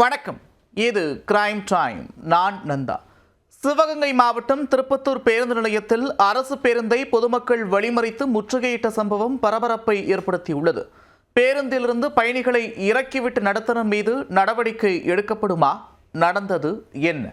வணக்கம். இது crime time. நான் நந்தா. சிவகங்கை மாவட்டம் திருப்பத்தூர் பேருந்து நிலையத்தில் அரசு பேருந்தை பொதுமக்கள் வழிமறித்து முற்றுகையிட்ட சம்பவம் பரபரப்பை ஏற்படுத்தியுள்ளது. பேருந்திலிருந்து பயணிகளை இறக்கிவிட்டு நடத்துனர் மீது நடவடிக்கை எடுக்கப்படுமா? நடந்தது என்ன?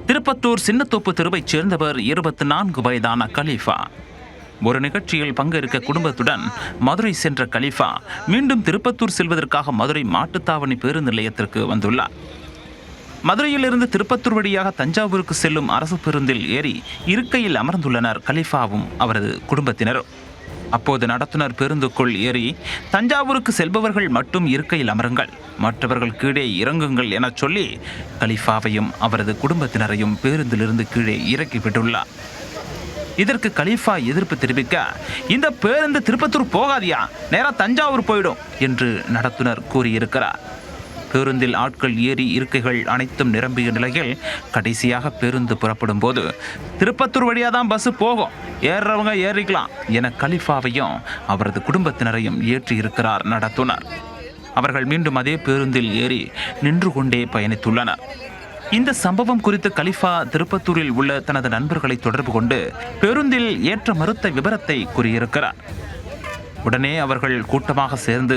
திருப்பத்தூர் சின்னத்தோப்பு தெருவைச் சேர்ந்தவர் 24 வயதான கலீஃபா. ஒரு நிகழ்ச்சியில் பங்கேற்க குடும்பத்துடன் மதுரை சென்ற கலீஃபா மீண்டும் திருப்பத்தூர் செல்வதற்காக மதுரை மாட்டுத்தாவணி பேருந்து நிலையத்திற்கு வந்துள்ளார். மதுரையிலிருந்து திருப்பத்தூர் வழியாக தஞ்சாவூருக்கு செல்லும் அரசு பேருந்தில் ஏறி இருக்கையில் அமர்ந்துள்ளனர் கலீஃபாவும் அவரது குடும்பத்தினரும். அப்போது நடத்துனர் பேருந்துக்குள் ஏறி தஞ்சாவூருக்கு செல்பவர்கள் மட்டும் இருக்கையில் அமருங்கள், மற்றவர்கள் கீழே இறங்குங்கள் என சொல்லி கலீஃபாவையும் அவரது குடும்பத்தினரையும் பேருந்திலிருந்து கீழே இறக்கிவிட்டுள்ளார். இதற்கு கலீஃபா எதிர்ப்பு தெரிவிக்க, இந்த பேருந்து திருப்பத்தூர் போகாதியா, நேராக தஞ்சாவூர் போயிடும் என்று நடத்துனர் கூறியிருக்கிறார். பேருந்தில் ஆட்கள் ஏறி இருக்கைகள் அனைத்தும் நிரம்பிய நிலையில் கடைசியாக பேருந்து புறப்படும் போது திருப்பத்தூர் வழியாக தான் பஸ் போகும், ஏறுறவங்க ஏறிக்கலாம் என கலீஃபாவையும் அவரது குடும்பத்தினரையும் ஏற்றி இருக்கிறார் நடத்துனர். அவர்கள் மீண்டும் அதே பேருந்தில் ஏறி நின்று கொண்டே பயணித்துள்ளனர். இந்த சம்பவம் குறித்து கலீஃபா திருப்பத்தூரில் உள்ள தனது நண்பர்களை தொடர்பு கொண்டு பேருந்தில் ஏற்ற மறுத்த விபரத்தை கூறியிருக்கிறார். உடனே அவர்கள் கூட்டமாக சேர்ந்து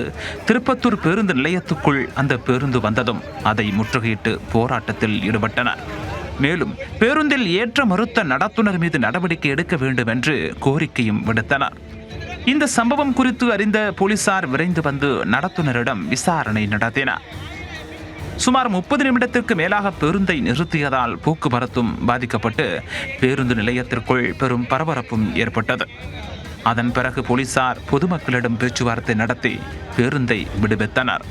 திருப்பத்தூர் பேருந்து நிலையத்துக்குள் அந்த பேருந்து வந்ததும் அதை முற்றுகையிட்டு போராட்டத்தில் ஈடுபட்டனர். மேலும் பேருந்தில் ஏற்ற மறுத்த நடத்துனர் மீது நடவடிக்கை எடுக்க வேண்டும் என்று கோரிக்கையும் விடுத்தனர். இந்த சம்பவம் குறித்து அறிந்த போலீசார் விரைந்து வந்து நடத்துனரிடம் விசாரணை நடத்தினர். சுமார் 30 நிமிடத்திற்கு மேலாக பேருந்தை நிறுத்தியதால் போக்குவரத்தும் பாதிக்கப்பட்டு பேருந்து நிலையத்திற்குள் பெரும் பரபரப்பும் ஏற்பட்டது. அதன் பிறகு போலீசார் பொதுமக்களிடம் பேச்சுவார்த்தை நடத்தி பேருந்தை விடுவித்தனர்.